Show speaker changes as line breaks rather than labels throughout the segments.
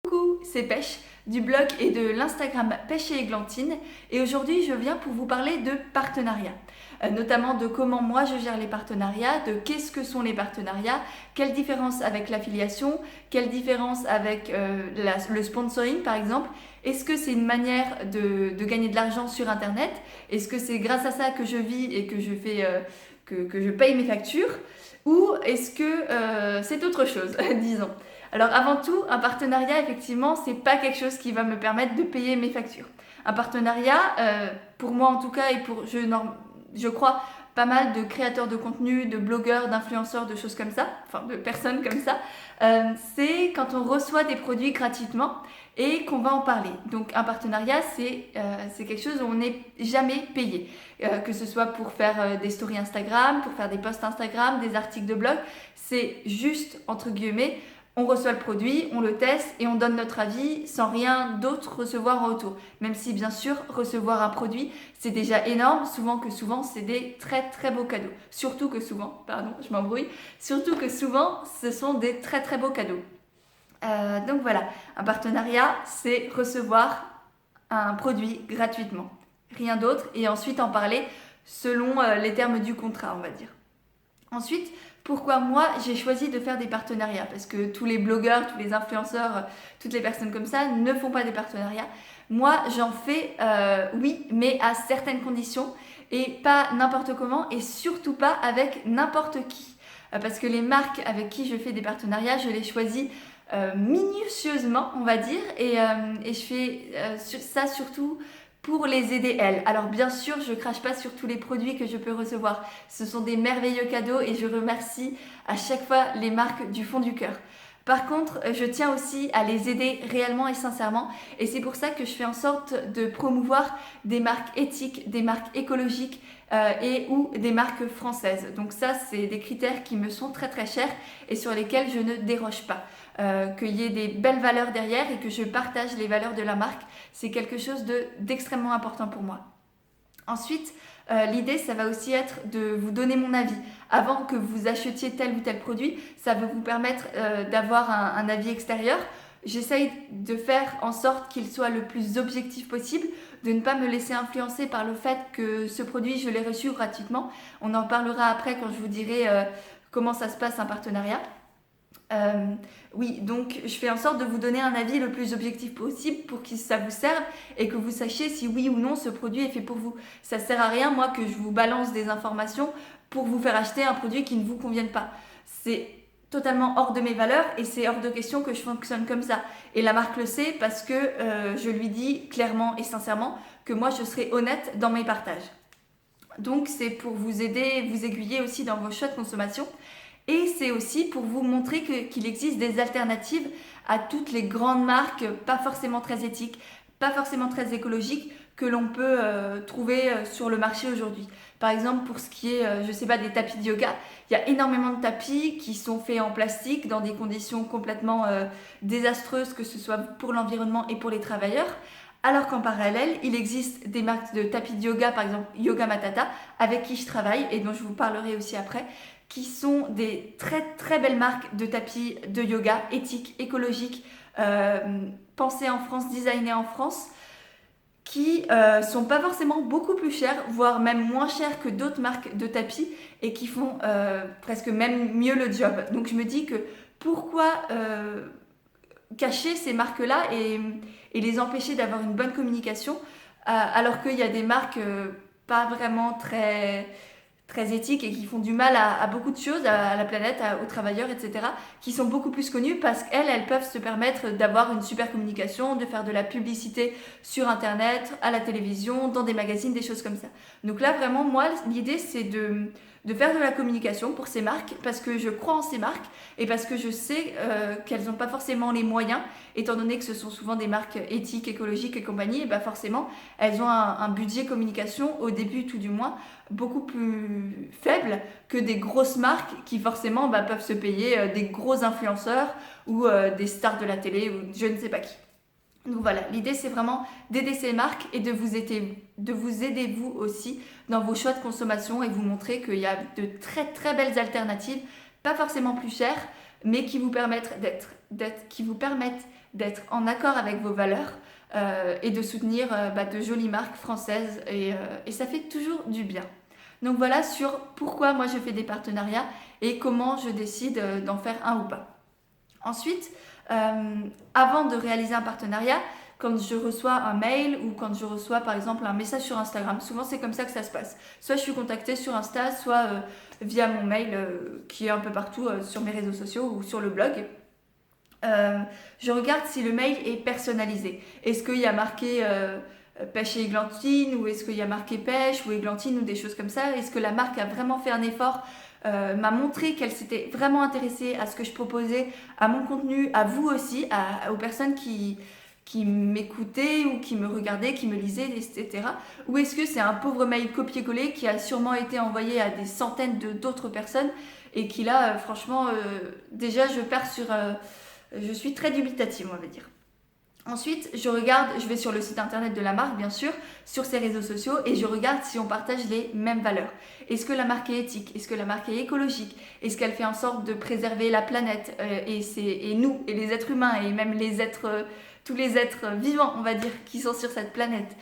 Coucou, c'est Pêche du blog et de l'Instagram Pêche et Églantine et aujourd'hui je viens pour vous parler de partenariat, notamment de comment moi je gère les partenariats, de qu'est-ce que sont les partenariats, quelle différence avec l'affiliation, quelle différence avec le sponsoring par exemple, est-ce que c'est une manière de gagner de l'argent sur internet, est-ce que c'est grâce à ça que je vis et que je fais que je paye mes factures ou est-ce que c'est autre chose, disons. Alors avant tout, un partenariat, effectivement, c'est pas quelque chose qui va me permettre de payer mes factures. Un partenariat, pour moi en tout cas, et pour, je crois, pas mal de créateurs de contenu, de blogueurs, d'influenceurs, de choses comme ça, enfin de personnes comme ça, c'est quand on reçoit des produits gratuitement et qu'on va en parler. Donc un partenariat, c'est quelque chose où on n'est jamais payé. Que ce soit pour faire des stories Instagram, pour faire des posts Instagram, des articles de blog, c'est juste, entre guillemets, on reçoit le produit, on le teste et on donne notre avis sans rien d'autre recevoir en retour. Même si bien sûr recevoir un produit c'est déjà énorme, souvent c'est des très très beaux cadeaux. Surtout que souvent ce sont des très très beaux cadeaux. Donc voilà, un partenariat c'est recevoir un produit gratuitement. Rien d'autre et ensuite en parler selon les termes du contrat on va dire. Ensuite, pourquoi moi j'ai choisi de faire des partenariats? Parce que tous les blogueurs, tous les influenceurs, toutes les personnes comme ça ne font pas des partenariats. Moi j'en fais, oui, mais à certaines conditions et pas n'importe comment et surtout pas avec n'importe qui. Parce que les marques avec qui je fais des partenariats, je les choisis minutieusement, on va dire, et je fais ça surtout pour les aider elles. Alors bien sûr, je crache pas sur tous les produits que je peux recevoir. Ce sont des merveilleux cadeaux et je remercie à chaque fois les marques du fond du cœur. Par contre, je tiens aussi à les aider réellement et sincèrement et c'est pour ça que je fais en sorte de promouvoir des marques éthiques, des marques écologiques et ou des marques françaises. Donc ça, c'est des critères qui me sont très très chers et sur lesquels je ne déroge pas. Qu'il y ait des belles valeurs derrière et que je partage les valeurs de la marque, c'est quelque chose d'extrêmement important pour moi. Ensuite, l'idée, ça va aussi être de vous donner mon avis. Avant que vous achetiez tel ou tel produit, ça va vous permettre d'avoir un avis extérieur. J'essaye de faire en sorte qu'il soit le plus objectif possible, de ne pas me laisser influencer par le fait que ce produit, je l'ai reçu gratuitement. On en parlera après quand je vous dirai comment ça se passe un partenariat. Oui, donc je fais en sorte de vous donner un avis le plus objectif possible pour que ça vous serve et que vous sachiez si oui ou non ce produit est fait pour vous. Ça sert à rien, moi, que je vous balance des informations pour vous faire acheter un produit qui ne vous convienne pas. C'est totalement hors de mes valeurs et c'est hors de question que je fonctionne comme ça. Et la marque le sait parce que je lui dis clairement et sincèrement que moi je serai honnête dans mes partages. Donc c'est pour vous aider, vous aiguiller aussi dans vos choix de consommation. Et c'est aussi pour vous montrer qu'il existe des alternatives à toutes les grandes marques, pas forcément très éthiques, pas forcément très écologiques, que l'on peut trouver sur le marché aujourd'hui. Par exemple, pour ce qui est, je sais pas, des tapis de yoga, il y a énormément de tapis qui sont faits en plastique dans des conditions complètement désastreuses, que ce soit pour l'environnement et pour les travailleurs. Alors qu'en parallèle, il existe des marques de tapis de yoga, par exemple Yoga Matata, avec qui je travaille et dont je vous parlerai aussi après, qui sont des très très belles marques de tapis de yoga éthiques, écologiques, pensés en France, designés en France, qui sont pas forcément beaucoup plus chers, voire même moins chers que d'autres marques de tapis et qui font presque même mieux le job. Donc je me dis que pourquoi cacher ces marques-là et les empêcher d'avoir une bonne communication alors qu'il y a des marques pas vraiment très éthiques et qui font du mal à beaucoup de choses, à la planète, aux travailleurs, etc., qui sont beaucoup plus connues parce qu'elles peuvent se permettre d'avoir une super communication, de faire de la publicité sur Internet, à la télévision, dans des magazines, des choses comme ça. Donc là, vraiment, moi, l'idée, c'est de faire de la communication pour ces marques parce que je crois en ces marques et parce que je sais qu'elles n'ont pas forcément les moyens, étant donné que ce sont souvent des marques éthiques, écologiques et compagnie, et bah forcément, elles ont un budget communication, au début tout du moins, beaucoup plus faible que des grosses marques qui forcément peuvent se payer des gros influenceurs ou des stars de la télé ou je ne sais pas qui. Donc voilà, l'idée c'est vraiment d'aider ces marques et de vous aider vous aussi dans vos choix de consommation et vous montrer qu'il y a de très très belles alternatives, pas forcément plus chères, mais qui vous permettent d'être en accord avec vos valeurs et de soutenir de jolies marques françaises et ça fait toujours du bien. Donc voilà sur pourquoi moi je fais des partenariats et comment je décide d'en faire un ou pas. Ensuite, avant de réaliser un partenariat, quand je reçois un mail ou quand je reçois par exemple un message sur Instagram, souvent c'est comme ça que ça se passe. Soit je suis contactée sur Insta, soit via mon mail qui est un peu partout sur mes réseaux sociaux ou sur le blog. Je regarde si le mail est personnalisé. Est-ce qu'il y a marqué pêche et églantine ou est-ce qu'il y a marqué pêche ou églantine ou des choses comme ça? Est-ce que la marque a vraiment fait un effort, m'a montré qu'elle s'était vraiment intéressée à ce que je proposais, à mon contenu, à vous aussi, aux personnes qui m'écoutaient ou qui me regardaient, qui me lisaient, etc. Ou est-ce que c'est un pauvre mail copié-collé qui a sûrement été envoyé à des centaines d'autres personnes et qui là, franchement, déjà je suis très dubitative, on va dire. Ensuite, je vais sur le site internet de la marque, bien sûr, sur ses réseaux sociaux et je regarde si on partage les mêmes valeurs. Est-ce que la marque est éthique? Est-ce que la marque est écologique? Est-ce qu'elle fait en sorte de préserver la planète et nous, et les êtres humains, et même tous les êtres vivants, on va dire, qui sont sur cette planète?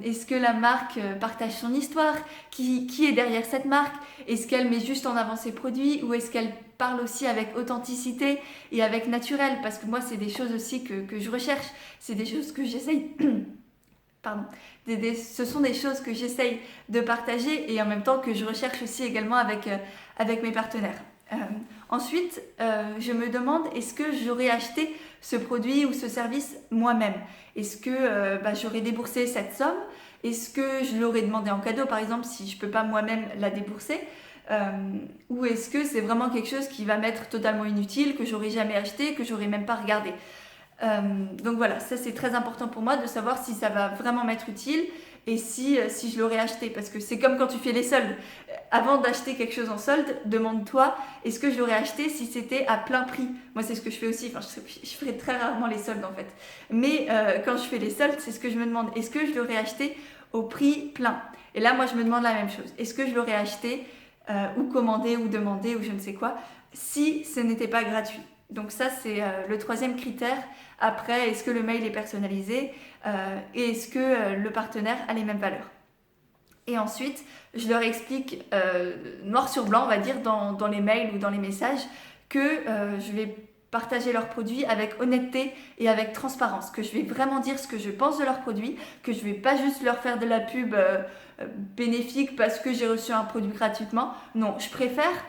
Est-ce que la marque partage son histoire? Qui est derrière cette marque? Est-ce qu'elle met juste en avant ses produits ou est-ce qu'elle parle aussi avec authenticité et avec naturel? Parce que moi, c'est des choses aussi que je recherche. C'est des choses que j'essaye... Pardon. Ce sont des choses que j'essaye de partager et en même temps que je recherche aussi également avec mes partenaires. Ensuite, je me demande, est-ce que j'aurais acheté ce produit ou ce service moi-même? Est-ce que j'aurais déboursé cette somme? Est-ce que je l'aurais demandé en cadeau, par exemple, si je ne peux pas moi-même la débourser? Ou est-ce que c'est vraiment quelque chose qui va m'être totalement inutile, que j'aurais jamais acheté, que j'aurais même pas regardé? Donc voilà, ça c'est très important pour moi de savoir si ça va vraiment m'être utile et si je l'aurais acheté. Parce que c'est comme quand tu fais les soldes. Avant d'acheter quelque chose en solde, demande-toi, est-ce que je l'aurais acheté si c'était à plein prix? Moi c'est ce que je fais aussi, enfin je ferai très rarement les soldes en fait. Mais quand je fais les soldes, c'est ce que je me demande, est-ce que je l'aurais acheté au prix plein? Et là moi je me demande la même chose, est-ce que je l'aurais acheté ou commandé ou demandé ou je ne sais quoi, si ce n'était pas gratuit? Donc ça c'est le troisième critère. Après, est-ce que le mail est personnalisé et est-ce que le partenaire a les mêmes valeurs? Et ensuite, je leur explique noir sur blanc, on va dire, dans les mails ou dans les messages, que je vais partager leurs produits avec honnêteté et avec transparence, que je vais vraiment dire ce que je pense de leurs produits, que je ne vais pas juste leur faire de la pub bénéfique parce que j'ai reçu un produit gratuitement. Non, je préfère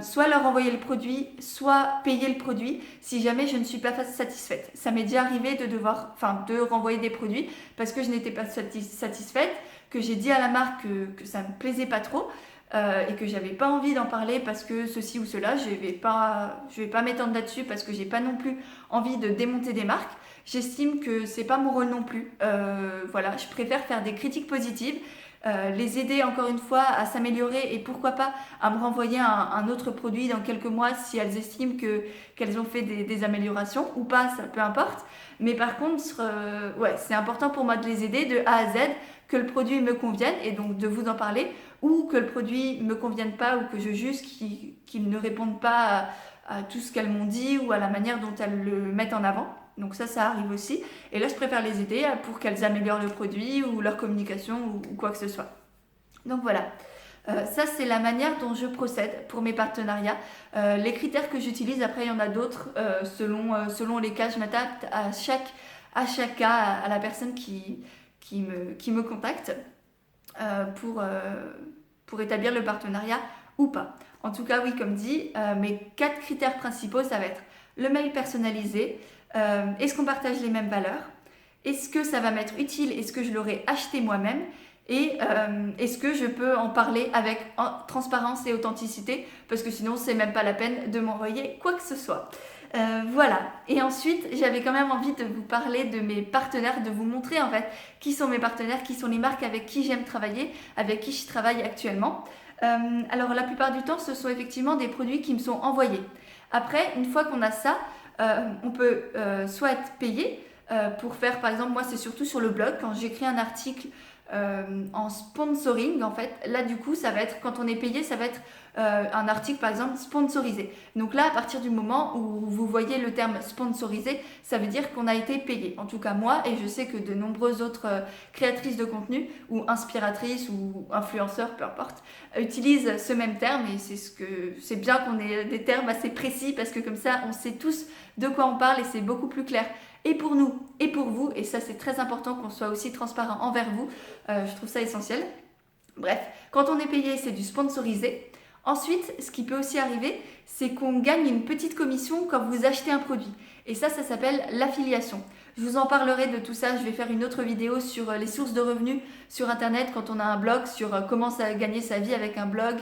soit leur envoyer le produit, soit payer le produit si jamais je ne suis pas satisfaite. Ça m'est déjà arrivé de renvoyer des produits parce que je n'étais pas satisfaite, que j'ai dit à la marque que ça ne me plaisait pas trop et que j'avais pas envie d'en parler parce que ceci ou cela, je vais pas m'étendre là-dessus parce que j'ai pas non plus envie de démonter des marques. J'estime que c'est pas mon rôle non plus. Voilà, je préfère faire des critiques positives. Les aider encore une fois à s'améliorer et pourquoi pas à me renvoyer un autre produit dans quelques mois si elles estiment qu'elles ont fait des améliorations ou pas, ça peu importe. Mais par contre, c'est important pour moi de les aider de A à Z, que le produit me convienne et donc de vous en parler, ou que le produit ne me convienne pas ou que je juge qu'ils ne répondent pas à tout ce qu'elles m'ont dit ou à la manière dont elles le mettent en avant. Donc ça arrive aussi. Et là, je préfère les aider pour qu'elles améliorent le produit ou leur communication ou quoi que ce soit. Donc voilà. Ça, c'est la manière dont je procède pour mes partenariats. Les critères que j'utilise, après, il y en a d'autres selon les cas. Je m'adapte à chaque cas, à la personne qui me contacte pour établir le partenariat ou pas. En tout cas, oui, comme dit, mes 4 critères principaux, ça va être le mail personnalisé. Est-ce qu'on partage les mêmes valeurs? Est-ce que ça va m'être utile? Est-ce que je l'aurais acheté moi-même? Et est-ce que je peux en parler avec transparence et authenticité? Parce que sinon, c'est même pas la peine de m'envoyer quoi que ce soit. Voilà. Et ensuite, j'avais quand même envie de vous parler de mes partenaires, de vous montrer en fait qui sont mes partenaires, qui sont les marques avec qui j'aime travailler, avec qui je travaille actuellement. Alors, la plupart du temps, ce sont effectivement des produits qui me sont envoyés. Après, une fois qu'on a ça, on peut soit être payé pour faire, par exemple, moi c'est surtout sur le blog, quand j'écris un article en sponsoring, en fait, là du coup ça va être, quand on est payé, ça va être un article par exemple sponsorisé. Donc là, à partir du moment où vous voyez le terme sponsorisé, ça veut dire qu'on a été payé. En tout cas moi, et je sais que de nombreuses autres créatrices de contenu ou inspiratrices ou influenceurs, peu importe, utilisent ce même terme et c'est bien qu'on ait des termes assez précis parce que comme ça, on sait tous de quoi on parle et c'est beaucoup plus clair. Et pour nous et pour vous, et ça c'est très important qu'on soit aussi transparent envers vous, je trouve ça essentiel. Bref, quand on est payé, c'est du sponsorisé. Ensuite, ce qui peut aussi arriver, c'est qu'on gagne une petite commission quand vous achetez un produit. Et ça s'appelle l'affiliation. Je vous en parlerai de tout ça, je vais faire une autre vidéo sur les sources de revenus sur Internet quand on a un blog, sur comment gagner sa vie avec un blog,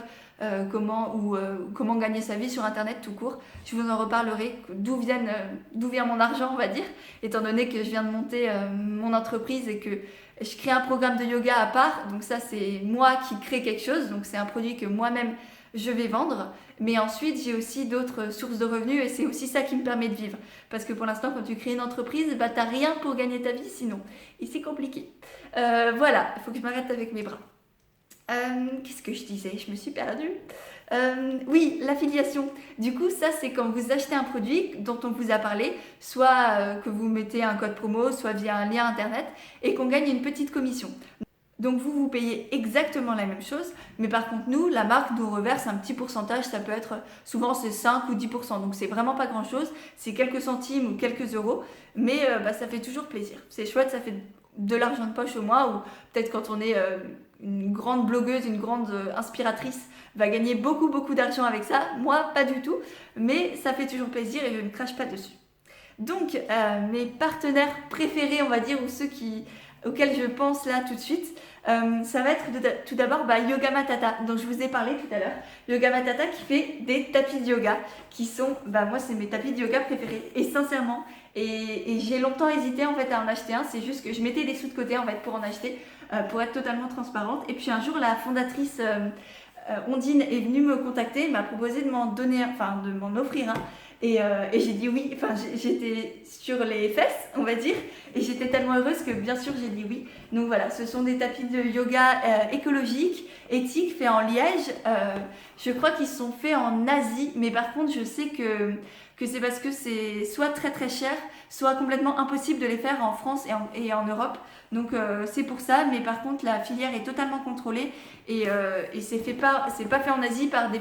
comment gagner sa vie sur Internet tout court. Je vous en reparlerai, d'où vient mon argent, on va dire, étant donné que je viens de monter mon entreprise et que je crée un programme de yoga à part. Donc ça, c'est moi qui crée quelque chose, donc c'est un produit que moi-même je vais vendre. Mais ensuite, j'ai aussi d'autres sources de revenus et c'est aussi ça qui me permet de vivre. Parce que pour l'instant, quand tu crées une entreprise, bah, t'as rien pour gagner ta vie sinon. Et c'est compliqué. Voilà, il faut que je m'arrête avec mes bras. Qu'est-ce que je disais? Je me suis perdue. Oui, l'affiliation. Du coup, ça, c'est quand vous achetez un produit dont on vous a parlé, soit que vous mettez un code promo, soit via un lien internet, et qu'on gagne une petite commission. Donc vous payez exactement la même chose, mais par contre nous, la marque nous reverse un petit pourcentage, ça peut être, souvent c'est 5 ou 10%, donc c'est vraiment pas grand chose, c'est quelques centimes ou quelques euros, mais ça fait toujours plaisir. C'est chouette, ça fait de l'argent de poche au mois, ou peut-être quand on est une grande blogueuse, une grande inspiratrice, va gagner beaucoup d'argent avec ça. Moi, pas du tout, mais ça fait toujours plaisir et je ne crache pas dessus. Donc, mes partenaires préférés, on va dire, ou ceux auxquels je pense là tout de suite, ça va être tout d'abord Yoga Matata, dont je vous ai parlé tout à l'heure. Yoga Matata qui fait des tapis de yoga, qui sont, moi c'est mes tapis de yoga préférés, et sincèrement, et j'ai longtemps hésité en fait à en acheter un, c'est juste que je mettais des sous de côté en fait pour en acheter, pour être totalement transparente. Et puis un jour, la fondatrice Ondine est venue me contacter, m'a proposé de m'en offrir un. Et j'ai dit oui, j'étais sur les fesses, on va dire, et j'étais tellement heureuse que bien sûr j'ai dit oui. Donc voilà, ce sont des tapis de yoga écologiques, éthiques, faits en liège. Je crois qu'ils sont faits en Asie, mais par contre je sais que c'est parce que c'est soit très cher, soit complètement impossible de les faire en France et en Europe. Donc c'est pour ça, mais par contre la filière est totalement contrôlée et c'est pas fait en Asie par des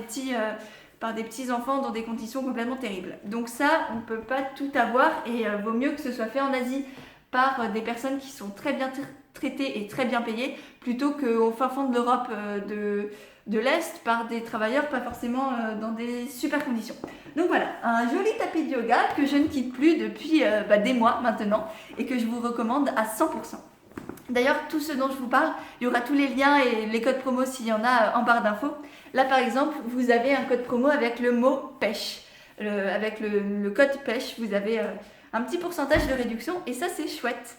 petits enfants dans des conditions complètement terribles. Donc ça, on ne peut pas tout avoir et vaut mieux que ce soit fait en Asie par des personnes qui sont très bien traitées et très bien payées, plutôt qu'au fin fond de l'Europe de l'Est par des travailleurs pas forcément dans des super conditions. Donc voilà, un joli tapis de yoga que je ne quitte plus depuis des mois maintenant et que je vous recommande à 100%. D'ailleurs, tout ce dont je vous parle, il y aura tous les liens et les codes promo s'il y en a en barre d'infos. Là, par exemple, vous avez un code promo avec le mot pêche. Avec le code pêche, vous avez un petit pourcentage de réduction et ça, c'est chouette.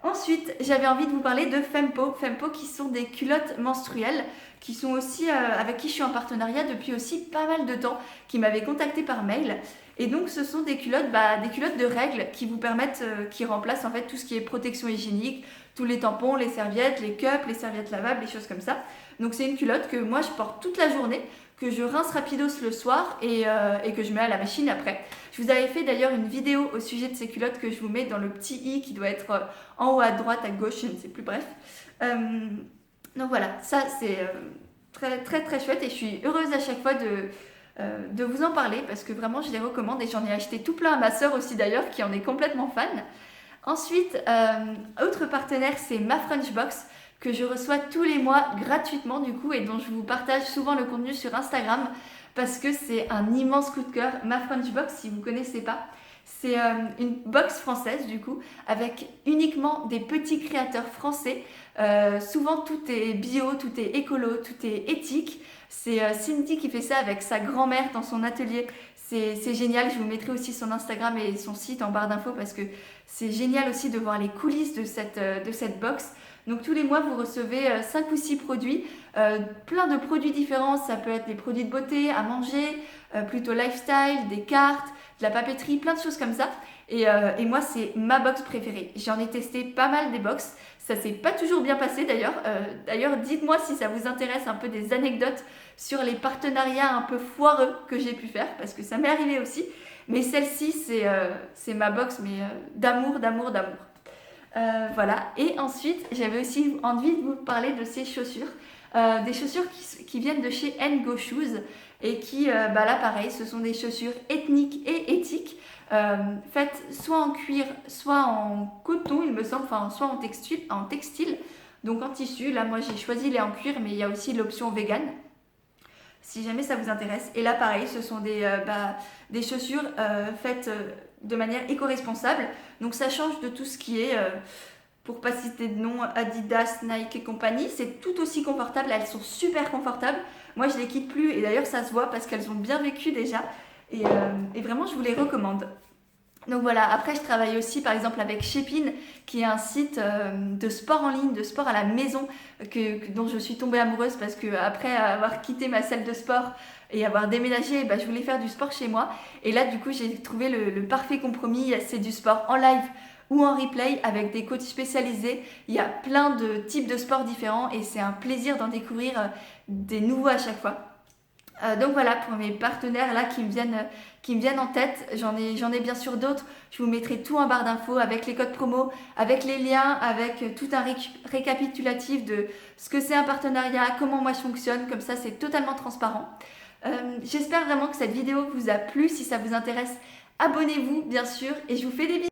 Ensuite, j'avais envie de vous parler de Fempo. Fempo qui sont des culottes menstruelles, qui sont aussi avec qui je suis en partenariat depuis aussi pas mal de temps, qui m'avaient contacté par mail. Et donc, ce sont des culottes de règles qui vous permettent, qui remplacent en fait tout ce qui est protection hygiénique, tous les tampons, les serviettes, les cups, les serviettes lavables, les choses comme ça. Donc, c'est une culotte que moi, je porte toute la journée, que je rince rapidos le soir et que je mets à la machine après. Je vous avais fait d'ailleurs une vidéo au sujet de ces culottes que je vous mets dans le petit i qui doit être en haut à droite, à gauche, je ne sais plus, bref. Donc voilà, ça c'est très chouette et je suis heureuse à chaque fois de vous en parler parce que vraiment je les recommande et j'en ai acheté tout plein à ma sœur aussi d'ailleurs qui en est complètement fan. Ensuite, autre partenaire, c'est ma Frenchbox que je reçois tous les mois gratuitement du coup et dont je vous partage souvent le contenu sur Instagram parce que c'est un immense coup de cœur. Ma Frenchbox, si vous ne connaissez pas, c'est une box française du coup avec uniquement des petits créateurs français. Souvent tout est bio, tout est écolo, tout est éthique. C'est Cindy qui fait ça avec sa grand-mère dans son atelier. C'est génial, je vous mettrai aussi son Instagram et son site en barre d'infos parce que c'est génial aussi de voir les coulisses de cette box. Donc tous les mois, vous recevez 5 ou 6 produits, plein de produits différents. Ça peut être des produits de beauté, à manger, plutôt lifestyle, des cartes, la papeterie, plein de choses comme ça. Et moi, c'est ma box préférée. J'en ai testé pas mal des box. Ça s'est pas toujours bien passé d'ailleurs. D'ailleurs, dites-moi si ça vous intéresse un peu des anecdotes sur les partenariats un peu foireux que j'ai pu faire, parce que ça m'est arrivé aussi. Mais celle-ci, c'est ma box, mais d'amour, d'amour, d'amour. Voilà. Et ensuite, j'avais aussi envie de vous parler de ces chaussures. Des chaussures qui viennent de chez Ngo Shoes et qui, là pareil, ce sont des chaussures ethniques et éthiques, faites soit en cuir, soit en coton, il me semble, enfin soit en textile, donc en tissu. Là, moi j'ai choisi les en cuir, mais il y a aussi l'option vegan, si jamais ça vous intéresse. Et là, pareil, ce sont des chaussures faites de manière éco-responsable, donc ça change de tout ce qui est pour pas citer de nom, Adidas, Nike et compagnie. C'est tout aussi confortable, elles sont super confortables. Moi je les quitte plus et d'ailleurs ça se voit parce qu'elles ont bien vécu déjà. Et vraiment je vous les recommande. Donc voilà, après je travaille aussi par exemple avec Shepin, qui est un site de sport en ligne, de sport à la maison, dont je suis tombée amoureuse parce que après avoir quitté ma salle de sport et avoir déménagé, je voulais faire du sport chez moi. Et là du coup j'ai trouvé le parfait compromis, c'est du sport en live ou en replay avec des coachs spécialisés. Il y a plein de types de sports différents et c'est un plaisir d'en découvrir des nouveaux à chaque fois. Donc voilà pour mes partenaires là qui me viennent en tête. J'en ai bien sûr d'autres. Je vous mettrai tout en barre d'infos avec les codes promo, avec les liens, avec tout un récapitulatif de ce que c'est un partenariat, comment moi je fonctionne. Comme ça c'est totalement transparent. J'espère vraiment que cette vidéo vous a plu. Si ça vous intéresse, abonnez-vous bien sûr et je vous fais des bisous.